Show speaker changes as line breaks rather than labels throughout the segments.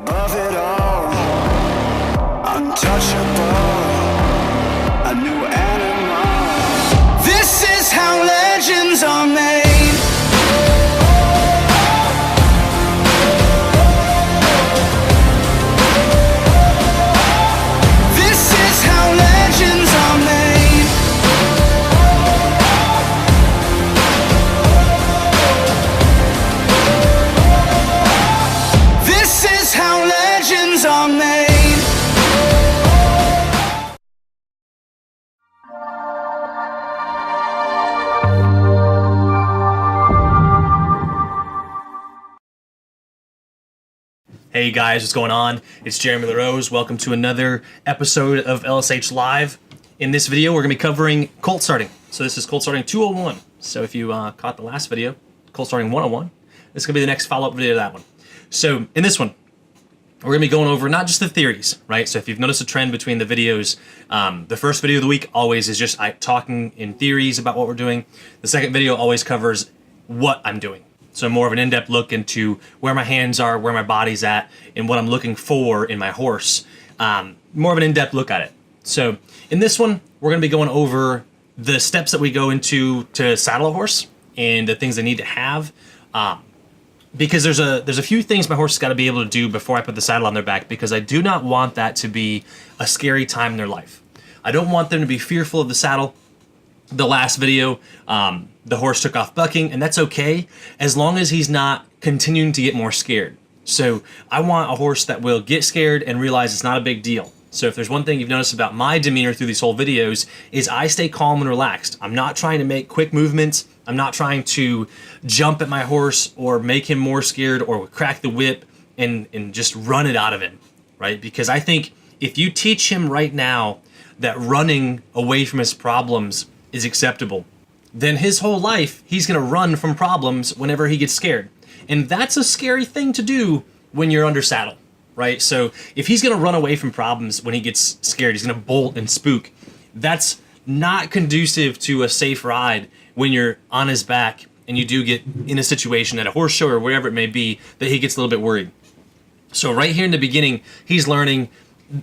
of it all, untouchable, a new animal. This is how legends are made. This is how legends are made. This is how legends are made.
Hey guys, what's going on? It's Jeremy LaRose. Welcome to another episode of LSH Live. In this video, we're going to be covering Colt Starting. So this is Colt Starting 201. So if you caught the last video, Colt Starting 101, this is going to be the next follow-up video to that one. So in this one, we're going to be going over not just the theories, right? So if you've noticed a trend between the videos, the first video of the week always is just talking in theories about what we're doing. The second video always covers what I'm doing. So more of an in-depth look into where my hands are, where my body's at, and what I'm looking for in my horse. More of an in-depth look at it. So in this one, we're going to be going over the steps that we go into to saddle a horse and the things they need to have. Because there's a few things my horse has got to be able to do before I put the saddle on their back, because I do not want that to be a scary time in their life. I don't want them to be fearful of the saddle. The last video, the horse took off bucking, and that's okay as long as he's not continuing to get more scared. So I want a horse that will get scared and realize it's not a big deal. So if there's one thing you've noticed about my demeanor through these whole videos is I stay calm and relaxed. I'm not trying to make quick movements. I'm not trying to jump at my horse or make him more scared or crack the whip and just run it out of him, right? Because I think if you teach him right now that running away from his problems is acceptable, then his whole life he's going to run from problems whenever he gets scared. And that's a scary thing to do when you're under saddle, right? So if he's going to run away from problems when he gets scared, he's going to bolt and spook. That's not conducive to a safe ride when you're on his back and you do get in a situation at a horse show or wherever it may be that he gets a little bit worried. So right here in the beginning, he's learning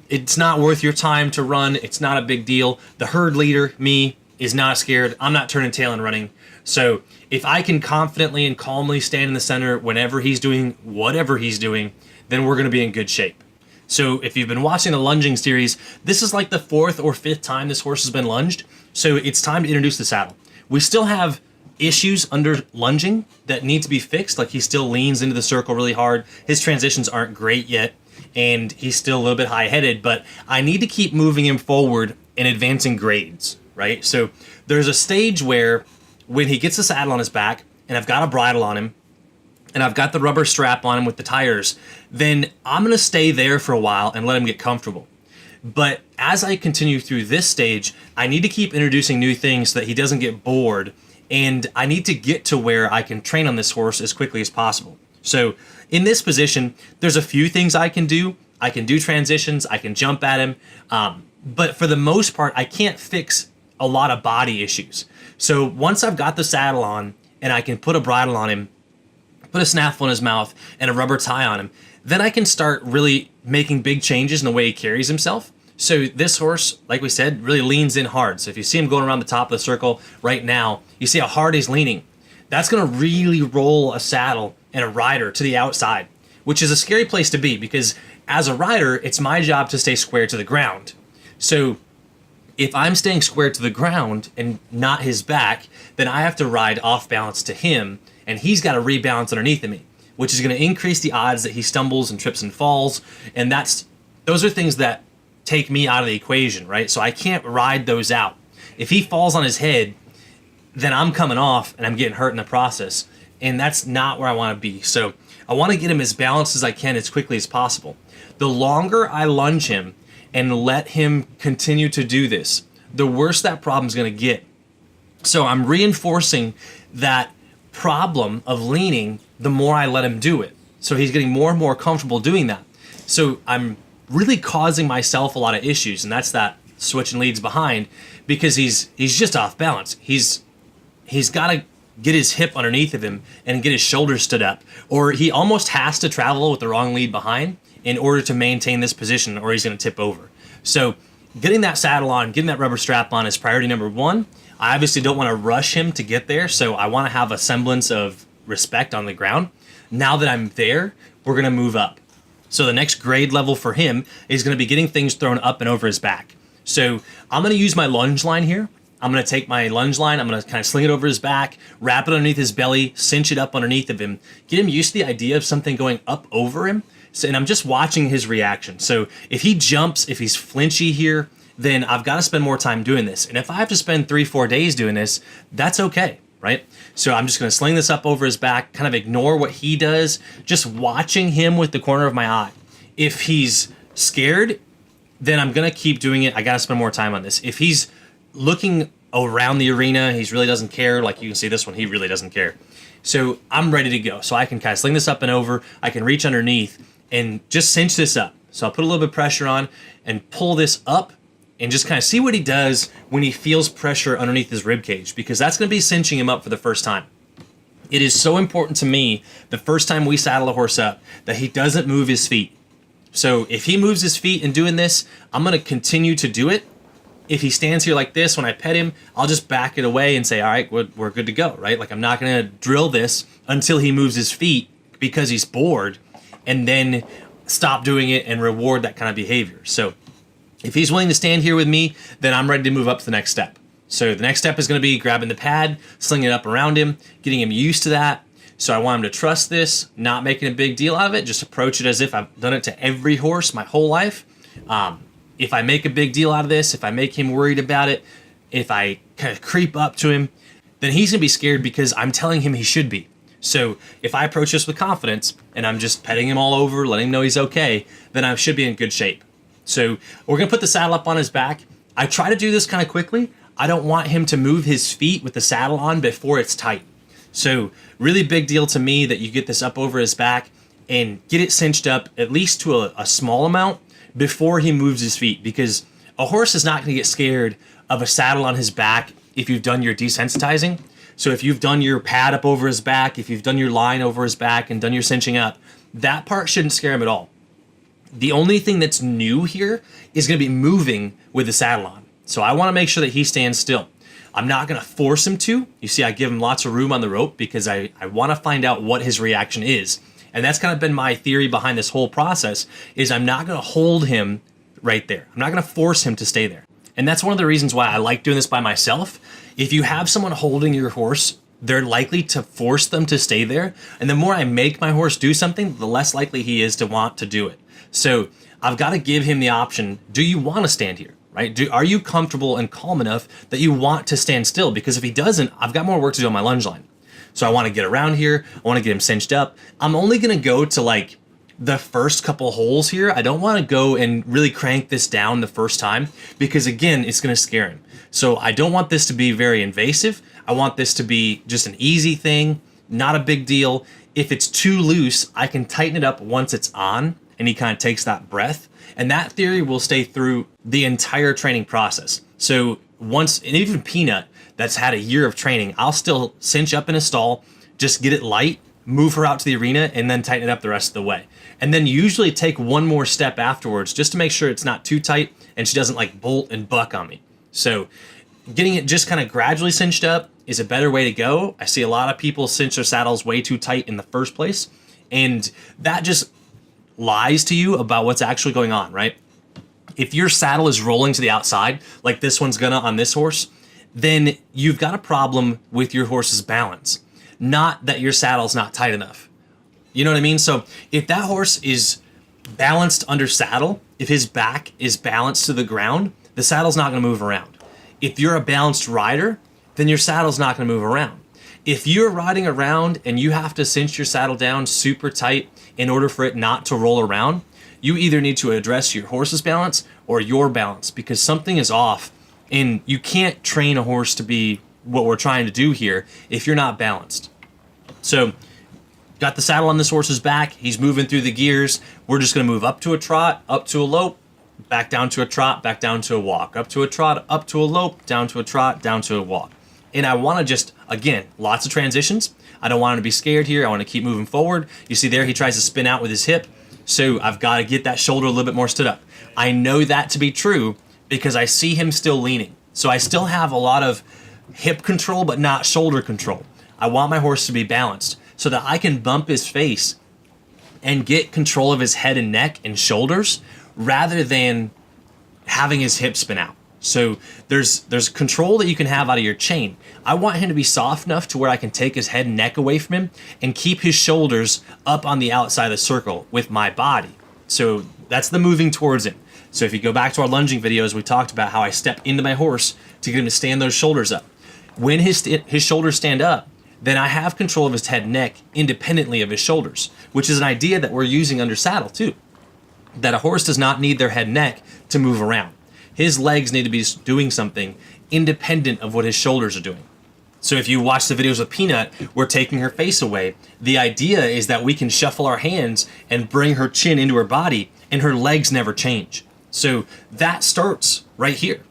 it's not worth your time to run. It's not a big deal. The herd leader, me, is not scared. I'm not turning tail and running. So if I can confidently and calmly stand in the center whenever he's doing whatever he's doing, then we're going to be in good shape. So if you've been watching the lunging series, this is like the 4th or 5th time this horse has been lunged. So it's time to introduce the saddle. We still have issues under lunging that need to be fixed. Like he still leans into the circle really hard. His transitions aren't great yet, and he's still a little bit high-headed, but I need to keep moving him forward and advancing grades. Right? So there's a stage where when he gets the saddle on his back and I've got a bridle on him and I've got the rubber strap on him with the tires, then I'm going to stay there for a while and let him get comfortable. But as I continue through this stage, I need to keep introducing new things so that he doesn't get bored, and I need to get to where I can train on this horse as quickly as possible. So in this position, there's a few things I can do. I can do transitions, I can jump at him, but for the most part, I can't fix a lot of body issues. So once I've got the saddle on and I can put a bridle on him, put a snaffle in his mouth and a rubber tie on him, then I can start really making big changes in the way he carries himself. So this horse, like we said, really leans in hard. So if you see him going around the top of the circle right now, you see how hard he's leaning. That's going to really roll a saddle and a rider to the outside, which is a scary place to be because as a rider, it's my job to stay square to the ground. So if I'm staying square to the ground and not his back, then I have to ride off balance to him, and he's got to rebalance underneath of me, which is going to increase the odds that he stumbles and trips and falls. And those are things that take me out of the equation, right? So I can't ride those out. If he falls on his head, then I'm coming off and I'm getting hurt in the process. And that's not where I want to be. So I want to get him as balanced as I can as quickly as possible. The longer I lunge him and let him continue to do this, the worse that problem's going to get. So I'm reinforcing that problem of leaning the more I let him do it. So he's getting more and more comfortable doing that. So I'm really causing myself a lot of issues, and that's that switching leads behind, because he's just off balance. He's got to get his hip underneath of him and get his shoulders stood up, or he almost has to travel with the wrong lead behind in order to maintain this position, or he's going to tip over. So getting that saddle on, getting that rubber strap on is priority number one. I obviously don't want to rush him to get there, so I want to have a semblance of respect on the ground. Now that I'm there, we're going to move up. So the next grade level for him is going to be getting things thrown up and over his back. So I'm going to use my lunge line here. I'm going to take my lunge line, I'm going to kind of sling it over his back, wrap it underneath his belly, cinch it up underneath of him, get him used to the idea of something going up over him. So, and I'm just watching his reaction. So if he jumps, if he's flinchy here, then I've got to spend more time doing this. And if I have to spend 3-4 days doing this, that's okay, right? So I'm just going to sling this up over his back, kind of ignore what he does, just watching him with the corner of my eye. If he's scared, then I'm going to keep doing it. I got to spend more time on this. If he's looking around the arena, he really doesn't care. Like you can see this one, he really doesn't care. So I'm ready to go. So I can kind of sling this up and over. I can reach underneath and just cinch this up. So I'll put a little bit of pressure on and pull this up and just kind of see what he does when he feels pressure underneath his rib cage, because that's going to be cinching him up for the first time. It is so important to me the first time we saddle a horse up that he doesn't move his feet. So if he moves his feet in doing this, I'm going to continue to do it. If he stands here like this, when I pet him, I'll just back it away and say, all right, we're good to go, right? Like I'm not going to drill this until he moves his feet because he's bored, and then stop doing it and reward that kind of behavior. So if he's willing to stand here with me, then I'm ready to move up to the next step. So the next step is going to be grabbing the pad, slinging it up around him, getting him used to that. So I want him to trust this, not making a big deal out of it, just approach it as if I've done it to every horse my whole life. If I make a big deal out of this, if I make him worried about it, if I kind of creep up to him, then he's going to be scared because I'm telling him he should be. So if I approach this with confidence and I'm just petting him all over, letting him know he's okay, then I should be in good shape. So we're going to put the saddle up on his back. I try to do this kind of quickly. I don't want him to move his feet with the saddle on before it's tight. So really big deal to me that you get this up over his back and get it cinched up at least to a small amount before he moves his feet, because a horse is not going to get scared of a saddle on his back if you've done your desensitizing. So if you've done your pad up over his back, if you've done your line over his back and done your cinching up, that part shouldn't scare him at all. The only thing that's new here is going to be moving with the saddle on. So I want to make sure that he stands still. I'm not going to force him to. You see, I give him lots of room on the rope because I want to find out what his reaction is. And that's kind of been my theory behind this whole process, is I'm not going to hold him right there. I'm not going to force him to stay there. And that's one of the reasons why I like doing this by myself. If you have someone holding your horse, they're likely to force them to stay there. And the more I make my horse do something, the less likely he is to want to do it. So I've got to give him the option. Do you want to stand here? Right? Are you comfortable and calm enough that you want to stand still? Because if he doesn't, I've got more work to do on my lunge line. So I want to get around here. I want to get him cinched up. I'm only going to go to like the first couple holes here. I don't want to go and really crank this down the first time because, again, it's going to scare him. So I don't want this to be very invasive. I want this to be just an easy thing, not a big deal. If it's too loose, I can tighten it up once it's on and he kind of takes that breath. And that theory will stay through the entire training process. So once, and even Peanut, that's had a year of training, I'll still cinch up in a stall, just get it light, move her out to the arena, and then tighten it up the rest of the way. And then usually take one more step afterwards just to make sure it's not too tight and she doesn't like bolt and buck on me. So getting it just kind of gradually cinched up is a better way to go. I see a lot of people cinch their saddles way too tight in the first place, and that just lies to you about what's actually going on, right? If your saddle is rolling to the outside, like this one's gonna on this horse, then you've got a problem with your horse's balance, not that your saddle's not tight enough. You know what I mean? So if that horse is balanced under saddle, if his back is balanced to the ground, the saddle's not gonna move around. If you're a balanced rider, then your saddle's not gonna move around. If you're riding around and you have to cinch your saddle down super tight in order for it not to roll around, you either need to address your horse's balance or your balance, because something is off, and you can't train a horse to be what we're trying to do here if you're not balanced. So got the saddle on this horse's back, he's moving through the gears. We're just gonna move up to a trot, up to a lope, back down to a trot, back down to a walk, up to a trot, up to a lope, down to a trot, down to a walk. And I wanna just again, lots of transitions. I don't want him to be scared here. I want to keep moving forward. You see there, he tries to spin out with his hip. So I've got to get that shoulder a little bit more stood up. I know that to be true because I see him still leaning. So I still have a lot of hip control, but not shoulder control. I want my horse to be balanced so that I can bump his face and get control of his head and neck and shoulders rather than having his hip spin out. So there's control that you can have out of your chain. I want him to be soft enough to where I can take his head and neck away from him and keep his shoulders up on the outside of the circle with my body. So that's the moving towards him. So if you go back to our lunging videos, we talked about how I step into my horse to get him to stand those shoulders up. When his shoulders stand up, then I have control of his head and neck independently of his shoulders, which is an idea that we're using under saddle too. That a horse does not need their head and neck to move around. His legs need to be doing something independent of what his shoulders are doing. So if you watch the videos with Peanut, we're taking her face away. The idea is that we can shuffle our hands and bring her chin into her body and her legs never change. So that starts right here.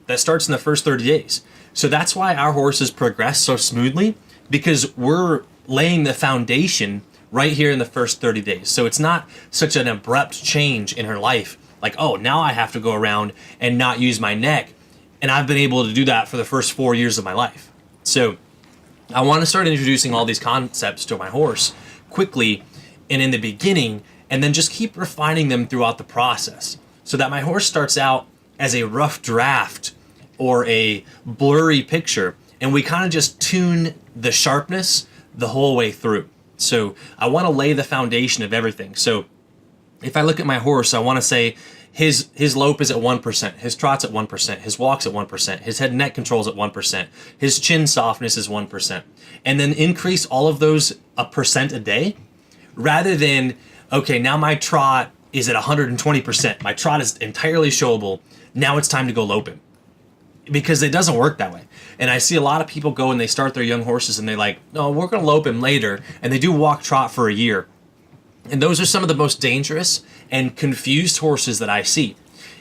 That starts in the first 30 days. So that's why our horses progress so smoothly, because we're laying the foundation right here in the first 30 days. So it's not such an abrupt change in her life. Like, oh, now I have to go around and not use my neck. And I've been able to do that for the first 4 years of my life. So I want to start introducing all these concepts to my horse quickly and in the beginning, and then just keep refining them throughout the process so that my horse starts out as a rough draft or a blurry picture, and we kind of just tune the sharpness the whole way through. So I want to lay the foundation of everything. So if I look at my horse, I want to say his lope is at 1%, his trot's at 1%, his walk's at 1%, his head and neck control's at 1%, his chin softness is 1%. And then increase all of those 1% a day rather than, okay, now my trot is at 120%. My trot is entirely showable. Now it's time to go lope him. Because it doesn't work that way. And I see a lot of people go and they start their young horses and they're like, no, we're going to lope him later. And they do walk trot for a year. And those are some of the most dangerous and confused horses that I see.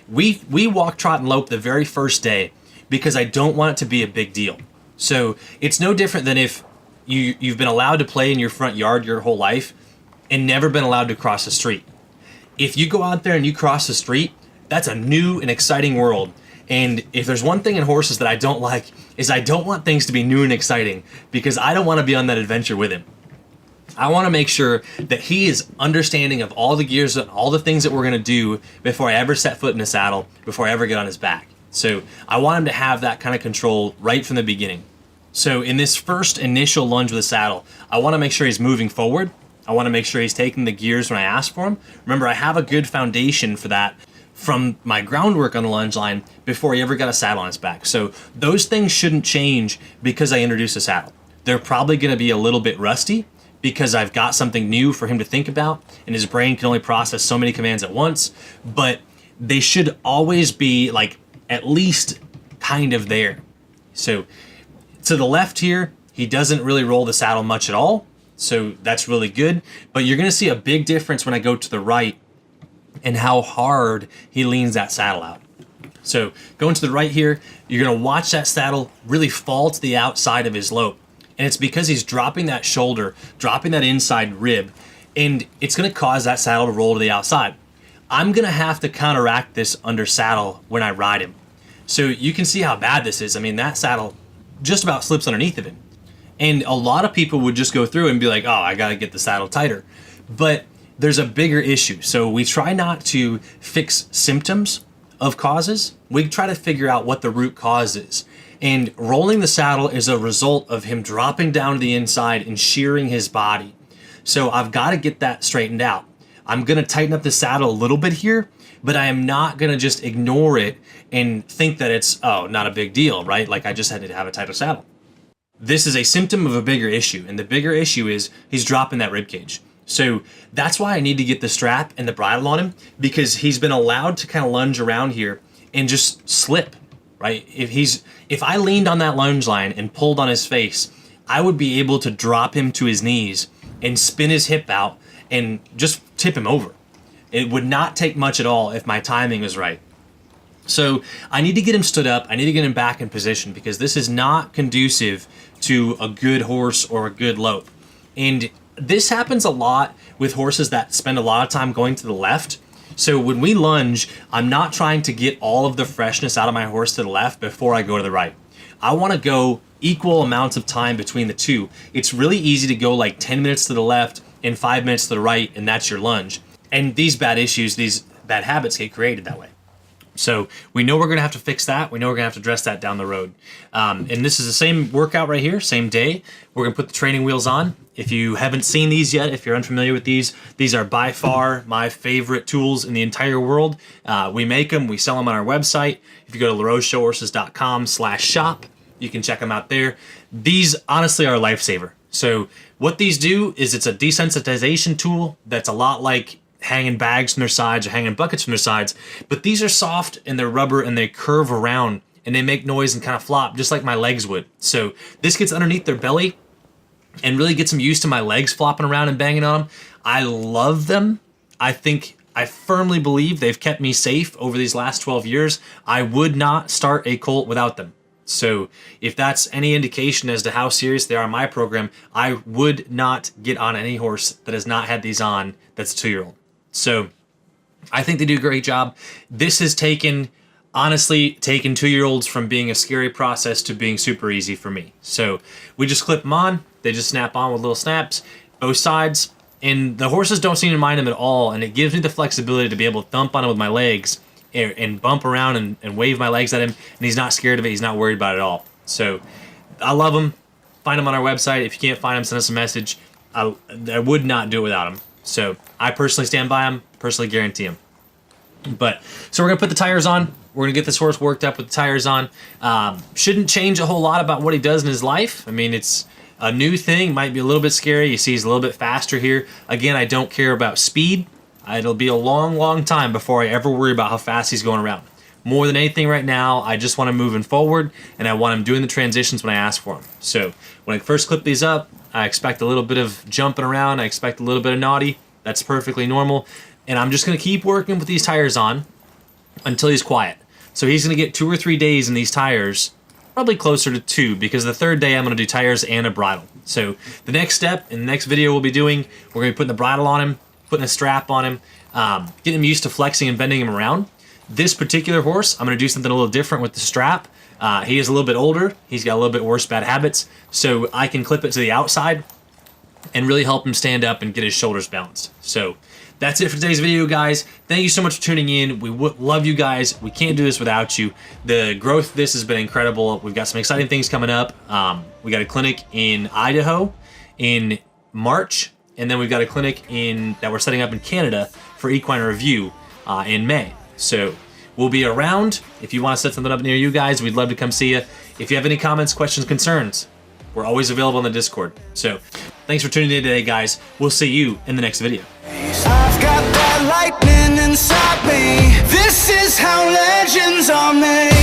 We walk trot and lope the very first day because I don't want it to be a big deal. So it's no different than if you've been allowed to play in your front yard your whole life and never been allowed to cross the street. If you go out there and you cross the street, that's a new and exciting world. And if there's one thing in horses that I don't like, is I don't want things to be new and exciting because I don't want to be on that adventure with him. I want to make sure that he is understanding of all the gears and all the things that we're going to do before I ever set foot in the saddle, before I ever get on his back. So I want him to have that kind of control right from the beginning. So in this first initial lunge with the saddle, I want to make sure he's moving forward. I want to make sure he's taking the gears when I ask for him. Remember, I have a good foundation for that from my groundwork on the lunge line before he ever got a saddle on his back. So those things shouldn't change because I introduce a saddle. They're probably going to be a little bit rusty because I've got something new for him to think about and his brain can only process so many commands at once, but they should always be like at least kind of there. So to the left here, he doesn't really roll the saddle much at all. So that's really good, but you're going to see a big difference when I go to the right and how hard he leans that saddle out. So going to the right here, you're going to watch that saddle really fall to the outside of his lope. And it's because he's dropping that shoulder, dropping that inside rib, and it's going to cause that saddle to roll to the outside. I'm going to have to counteract this under saddle when I ride him. So you can see how bad this is. I mean, that saddle just about slips underneath of him. And a lot of people would just go through and be like, oh, I got to get the saddle tighter. But there's a bigger issue. So we try not to fix symptoms of causes. We try to figure out what the root cause is. And rolling the saddle is a result of him dropping down to the inside and shearing his body. So I've got to get that straightened out. I'm going to tighten up the saddle a little bit here, but I am not going to just ignore it and think that it's, oh, not a big deal, right? Like I just had to have a tighter saddle. This is a symptom of a bigger issue. And the bigger issue is he's dropping that rib cage. So that's why I need to get the strap and the bridle on him, because he's been allowed to kind of lunge around here and just slip, right? If I leaned on that lunge line and pulled on his face, I would be able to drop him to his knees and spin his hip out and just tip him over. It would not take much at all if my timing was right. So I need to get him stood up. I need to get him back in position because this is not conducive to a good horse or a good lope. And this happens a lot with horses that spend a lot of time going to the left. So when we lunge, I'm not trying to get all of the freshness out of my horse to the left before I go to the right. I want to go equal amounts of time between the two. It's really easy to go like 10 minutes to the left and 5 minutes to the right, and that's your lunge. And these bad issues, these bad habits get created that way. So we know we're going to have to fix that. We know we're going to have to address that down the road. And this is the same workout right here, same day. We're going to put the training wheels on. If you haven't seen these yet, if you're unfamiliar with these are by far my favorite tools in the entire world. We make them, we sell them on our website. If you go to LaRoseShowHorses.com/shop, you can check them out there. These honestly are a lifesaver. So what these do is it's a desensitization tool that's a lot like hanging bags from their sides or hanging buckets from their sides, but these are soft and they're rubber and they curve around and they make noise and kind of flop just like my legs would. So this gets underneath their belly and really gets them used to my legs flopping around and banging on them. I love them. I firmly believe they've kept me safe over these last 12 years. I would not start a colt without them. So if that's any indication as to how serious they are in my program, I would not get on any horse that has not had these on that's a 2-year-old. So I think they do a great job. This has honestly taken 2-year-olds from being a scary process to being super easy for me. So we just clip them on. They just snap on with little snaps, both sides. And the horses don't seem to mind them at all. And it gives me the flexibility to be able to thump on it with my legs and bump around and wave my legs at him. And he's not scared of it. He's not worried about it at all. So I love them. Find them on our website. If you can't find them, send us a message. I would not do it without them. So I personally stand by them, personally guarantee them. So we're going to put the tires on. We're going to get this horse worked up with the tires on. Shouldn't change a whole lot about what he does in his life. I mean, it's a new thing. Might be a little bit scary. You see he's a little bit faster here. Again, I don't care about speed. It'll be a long, long time before I ever worry about how fast he's going around. More than anything right now, I just want him moving forward, and I want him doing the transitions when I ask for him. So when I first clip these up, I expect a little bit of jumping around. I expect a little bit of naughty. That's perfectly normal. And I'm just going to keep working with these tires on until he's quiet. So he's going to get 2 or 3 days in these tires, probably closer to 2, because the 3rd day I'm going to do tires and a bridle. So the next step in the next video we'll be doing, we're going to be putting the bridle on him, putting a strap on him, getting him used to flexing and bending him around. This particular horse, I'm going to do something a little different with the strap. He is a little bit older. He's got a little bit worse bad habits. So I can clip it to the outside and really help him stand up and get his shoulders balanced. So that's it for today's video, guys. Thank you so much for tuning in. We love you guys. We can't do this without you. The growth of this has been incredible. We've got some exciting things coming up. We got a clinic in Idaho in March, and then we've got a clinic that we're setting up in Canada for equine review in May. So we'll be around. If you want to set something up near you guys, we'd love to come see you. If you have any comments, questions, concerns, we're always available on the Discord. So thanks for tuning in today, guys. We'll see you in the next video.
I've got that lightning inside me. This is how legends are made.